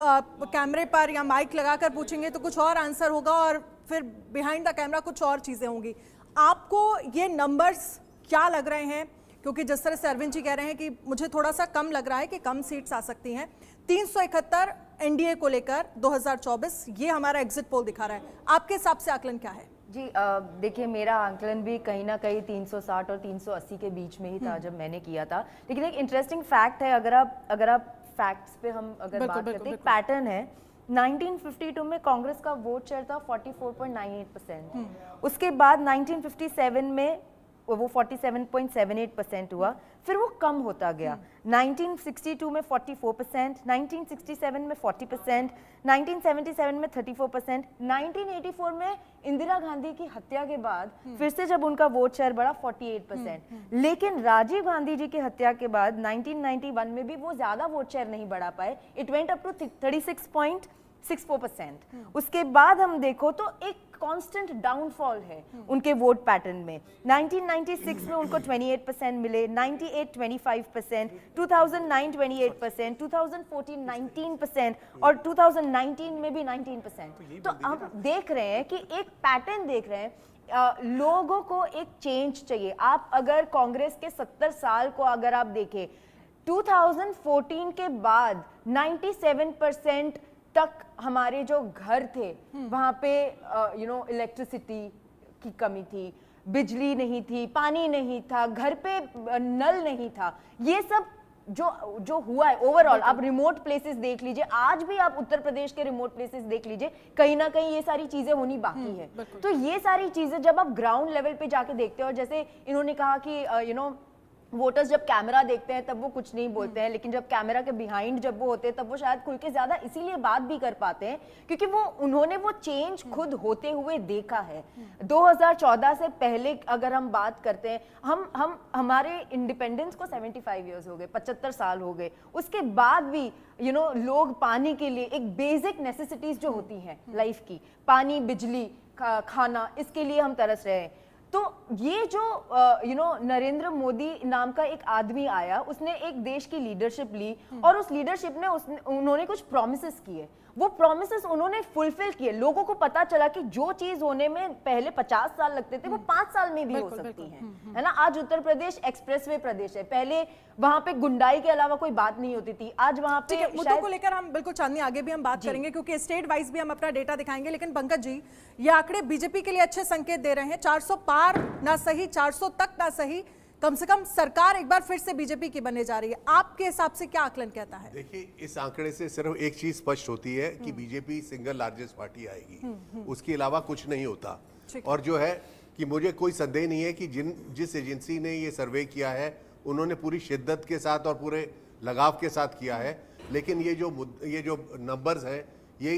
कैमरे पर या माइक लगाकर पूछेंगे तो कुछ और आंसर होगा और फिर बिहाइंड द कैमरा कुछ और चीज़ें होंगी। आपको ये नंबर्स क्या लग रहे हैं? क्योंकि जिस तरह से अरविंद जी कह रहे हैं कि मुझे थोड़ा सा कम लग रहा है कि कम सीट्स आ सकती हैं। 371 एनडीए को लेकर 2024 ये हमारा एग्जिट पोल दिखा रहा है। आपके हिसाब से आकलन क्या है? जी देखिए, मेरा आंकलन भी कहीं ना कहीं 360 और 380 के बीच में ही था जब मैंने किया था। लेकिन एक इंटरेस्टिंग फैक्ट है, अगर आप फैक्ट्स पे हम अगर बात करते हैं, एक पैटर्न है। 1952 में कांग्रेस का वोट शेयर था 44.98%। उसके बाद 1957 में वो 47.78% हुआ, फिर वो कम होता गया। 1962 में 44%, 1967 में 40%, 1977 में 34%, 1984 में इंदिरा गांधी की हत्या के बाद फिर से जब उनका वोट शेयर बढ़ा 48%। लेकिन राजीव गांधी जी की हत्या के बाद 1991 में भी वो ज्यादा वोट शेयर नहीं बढ़ा पाए, इट वेंट अप टू 36.64%। उसके बाद हम देखो तो एक कांस्टेंट डाउनफॉल है उनके वोट पैटर्न में। 1996 में उनको 28% मिले, 98 25%, 2009 28%, 2014 19% और 2019 में भी 19%। तो अब देख रहे हैं कि एक पैटर्न देख रहे हैं। लोगों को एक चेंज चाहिए। आप अगर कांग्रेस के 70 साल को अगर आप देखें, 2014 के बाद 97% तक हमारे जो घर थे वहां पे इलेक्ट्रिसिटी की कमी थी, बिजली नहीं थी, पानी नहीं था, घर पे नल नहीं था। ये सब जो हुआ है ओवरऑल, आप रिमोट प्लेसेस देख लीजिए, आज भी आप उत्तर प्रदेश के रिमोट प्लेसेस देख लीजिए, कहीं ना कहीं ये सारी चीजें होनी बाकी है। तो ये सारी चीजें जब आप ग्राउंड लेवल पे जाके देखते हो, और जैसे इन्होंने कहा कि वोटर्स जब कैमरा देखते हैं तब वो कुछ नहीं बोलते हैं, लेकिन जब कैमरा के बिहाइंड जब वो होते हैं तब वो शायद खुल के ज्यादा इसीलिए बात भी कर पाते हैं क्योंकि उन्होंने वो चेंज खुद होते हुए देखा है। 2014 से पहले अगर हम बात करते हैं, हमारे इंडिपेंडेंस को 75 इयर्स हो गए, 75 साल हो गए। उसके बाद भी लोग पानी के लिए, एक बेसिक नेसेसिटीज जो होती हैं लाइफ की, पानी, बिजली, खाना, इसके लिए हम तरस रहे हैं। तो ये जो नरेंद्र मोदी नाम का एक आदमी आया, उसने एक देश की लीडरशिप ली और उस लीडरशिप ने उन्होंने कुछ प्रॉमिसेस किए, वो प्रॉमिसेस उन्होंने फुलफिल किए। लोगों को पता चला कि जो चीज होने में पहले 50 साल लगते थे वो 5 साल में भी हो सकती है ना। आज उत्तर प्रदेश एक्सप्रेसवे प्रदेश है, पहले वहां पे गुंडाई के अलावा कोई बात नहीं होती थी, आज वहां पे मुद्दों को लेकर हम बिल्कुल चांदनी आगे भी हम बात करेंगे क्योंकि स्टेट वाइज भी हम अपना डेटा दिखाएंगे। लेकिन पंकज जी, ये आंकड़े बीजेपी के लिए अच्छे संकेत दे रहे हैं। 400 पार ना सही, 400 तक ना सही, कम से कम सरकार एक बार फिर से बीजेपी की बनने जा रही है। आपके हिसाब से क्या आकलन कहता है? देखिए, इस आंकड़े से सिर्फ एक चीज स्पष्ट होती है कि बीजेपी सिंगल लार्जेस्ट पार्टी आएगी, उसके अलावा कुछ नहीं होता। और जो है कि मुझे कोई संदेह नहीं है कि जिस एजेंसी ने ये सर्वे किया है उन्होंने पूरी शिद्दत के साथ और पूरे लगाव के साथ किया है। लेकिन ये जो नंबर्स हैं, ये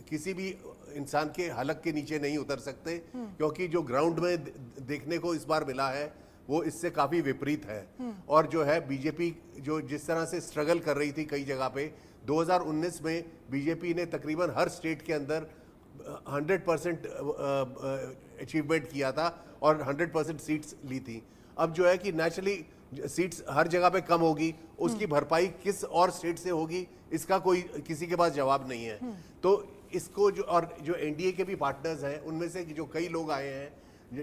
किसी भी इंसान के हलक के नीचे नहीं उतर सकते, क्योंकि जो ग्राउंड में देखने को इस बार मिला है वो इससे काफी विपरीत है। और जो है बीजेपी जो जिस तरह से स्ट्रगल कर रही थी कई जगह पे, 2019 में बीजेपी ने तकरीबन हर स्टेट के अंदर 100% अचीवमेंट किया था और 100% सीट्स ली थी। अब जो है कि नेचुरली सीट्स हर जगह पे कम होगी, उसकी भरपाई किस और स्टेट से होगी इसका कोई किसी के पास जवाब नहीं है। तो इसको जो एनडीए के भी पार्टनर्स हैं उनमें से जो कई लोग आए हैं,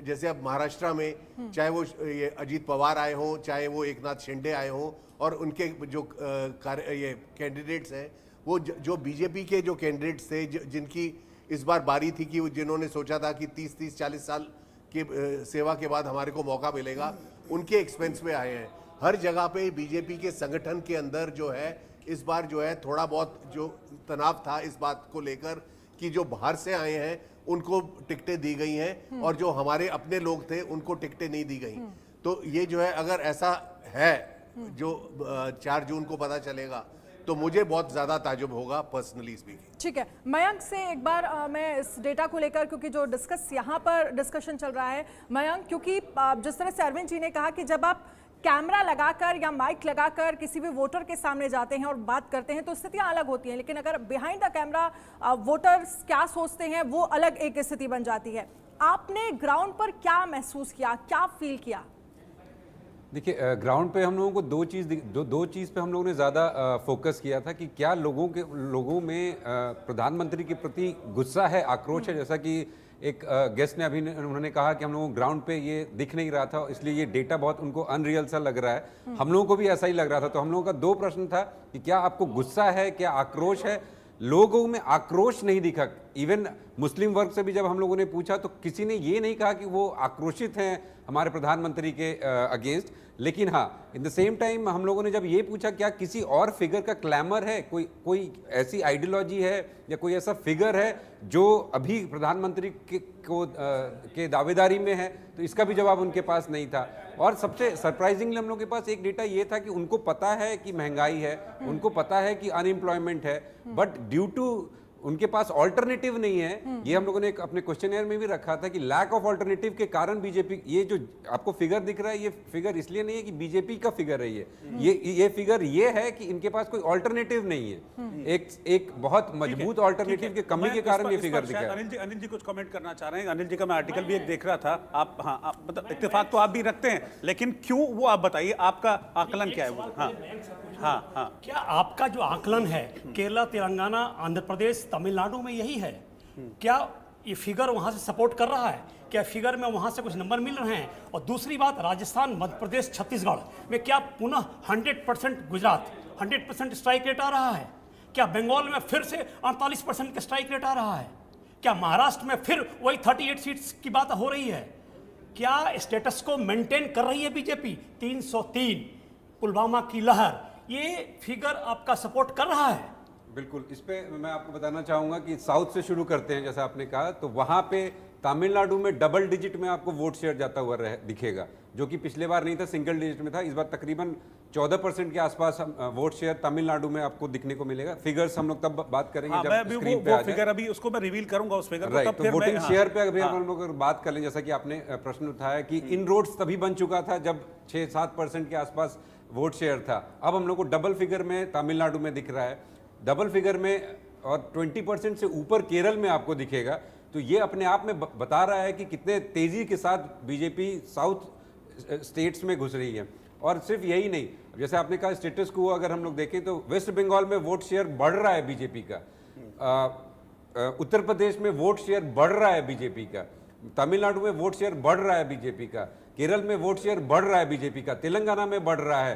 जैसे अब महाराष्ट्र में चाहे वो ये अजीत पवार आए हों, चाहे वो एकनाथ शिंदे आए हों, और उनके जो ये कैंडिडेट्स हैं, वो जो बीजेपी के जो कैंडिडेट्स थे जिनकी इस बार बारी थी कि जिन्होंने सोचा था कि 30-40 साल की सेवा के बाद हमारे को मौका मिलेगा, उनके एक्सपेंस पे आए हैं। हर जगह पे बीजेपी के संगठन के अंदर जो है इस बार जो है थोड़ा बहुत जो तनाव था इस बात को लेकर कि जो बाहर से आए हैं उनको टिकटें दी गई हैं और जो हमारे अपने लोग थे उनको टिकटें नहीं दी गई। तो ये जो है अगर ऐसा है जो 4 जून को पता चलेगा तो मुझे बहुत ज्यादा ताजुब होगा, पर्सनली स्पीकिंग। ठीक है, मयंक से एक बार मैं इस डेटा को लेकर, क्योंकि जो यहाँ पर डिस्कशन चल रहा है मयंक, क्योंकि जिस तरह से अरविंद जी ने कहा कि जब आप कैमरा लगाकर या माइक लगाकर किसी भी वोटर के सामने जाते हैं और बात करते हैं तो स्थितियां अलग होती हैं, लेकिन अगर बिहाइंड द कैमरा वोटर्स क्या सोचते हैं वो अलग एक स्थिति बन जाती है। आपने ग्राउंड पर क्या महसूस किया, क्या फील किया? देखिए ग्राउंड पे हम लोगों को दो चीज़ पे हम लोगों ने ज़्यादा फोकस किया था कि क्या लोगों में प्रधानमंत्री के प्रति गुस्सा है, आक्रोश है, जैसा कि एक गेस्ट ने अभी उन्होंने कहा कि हम लोगों को ग्राउंड पे ये दिख नहीं रहा था, इसलिए ये डेटा बहुत उनको अनरियल सा लग रहा है। हम लोगों को भी ऐसा ही लग रहा था। तो हम लोगों का दो प्रश्न था कि क्या आपको गुस्सा है, क्या आक्रोश है। लोगों में आक्रोश नहीं दिखा। इवन मुस्लिम वर्ग से भी जब हम लोगों ने पूछा तो किसी ने ये नहीं कहा कि वो आक्रोशित हैं हमारे प्रधानमंत्री के अगेंस्ट। लेकिन हाँ, इन द सेम टाइम हम लोगों ने जब ये पूछा क्या किसी और फिगर का क्लैमर है, कोई ऐसी आइडियोलॉजी है या कोई ऐसा फिगर है जो अभी प्रधानमंत्री के दावेदारी में है, तो इसका भी जवाब उनके पास नहीं था। और सबसे सरप्राइजिंगली हम लोग के पास एक डेटा ये था कि उनको पता है कि महंगाई है, उनको पता है कि अनएम्प्लॉयमेंट है, बट ड्यू टू उनके पास ऑल्टरनेटिव नहीं है। ये हम लोगों ने अपने क्वेश्चनर में भी रखा था कि लैक ऑफ ऑल्टरनेटिव के कारण बीजेपी, ये जो आपको फिगर दिख रहा है, ये फिगर इसलिए नहीं है कि बीजेपी का फिगर है, ये फिगर ये है कि इनके पास कोई ऑल्टरनेटिव नहीं है। एक बहुत मजबूत ऑल्टरनेटिव के कमी के कारण ये फिगर दिखा है। अनिल जी कुछ कमेंट करना चाह रहे हैं। अनिल जी का मैं आर्टिकल भी एक देख रहा था। आप मतलब इत्तेफाक तो आप भी रखते हैं, लेकिन क्यों वो आप बताइए, आपका आकलन क्या है वो? हाँ, क्या आपका जो आकलन है केरला, तेलंगाना, आंध्र प्रदेश, तमिलनाडु में यही है? क्या ये फिगर वहां से सपोर्ट कर रहा है? क्या फिगर में वहां से कुछ नंबर मिल रहे हैं? और दूसरी बात, राजस्थान, मध्य प्रदेश, छत्तीसगढ़ में क्या पुनः 100%, गुजरात 100% स्ट्राइक रेट आ रहा है? क्या बंगाल में फिर से 48% का स्ट्राइक रेट आ रहा है? क्या महाराष्ट्र में फिर वही 38 सीट्स की बात हो रही है? क्या स्टेटस को मेंटेन कर रही है बीजेपी? 303, पुलवामा की लहर, ये फिगर आपका सपोर्ट कर रहा है? बिल्कुल, इस पे मैं आपको बताना चाहूंगा कि साउथ से शुरू करते हैं। जैसा आपने कहा, तो वहां पे तमिलनाडु में डबल डिजिट में आपको वोट शेयर जाता हुआ दिखेगा, जो कि पिछले बार नहीं था, सिंगल डिजिट में था। इस बार तकरीबन 14% के आसपास वोट शेयर तमिलनाडु में आपको दिखने को मिलेगा। फिगर्स हम लोग तब बात करेंगे जब स्क्रीन पे आ जाए। फिगर अभी उसको मैं रिवील करूंगा उस फिगर को, राइट। तब तो फिर वोटिंग मैं शेयर पे अभी हम लोग बात कर लें, जैसा कि आपने प्रश्न उठाया कि इन रोड्स तभी बन चुका था जब 6-7% के आसपास वोट शेयर था। अब हम लोग को डबल फिगर में तमिलनाडु में दिख रहा है, डबल फिगर में, और 20% से ऊपर केरल में आपको दिखेगा। तो ये अपने आप में बता रहा है कि कितने तेजी के साथ बीजेपी साउथ स्टेट्स में घुस रही है। और सिर्फ यही नहीं, जैसे आपने कहा स्टेटस को अगर हम लोग देखें तो वेस्ट बंगाल में वोट शेयर बढ़ रहा है बीजेपी का, उत्तर प्रदेश में वोट शेयर बढ़ रहा है बीजेपी का, तमिलनाडु में वोट शेयर बढ़ रहा है बीजेपी का, केरल में वोट शेयर बढ़ रहा है बीजेपी का, तेलंगाना में बढ़ रहा है।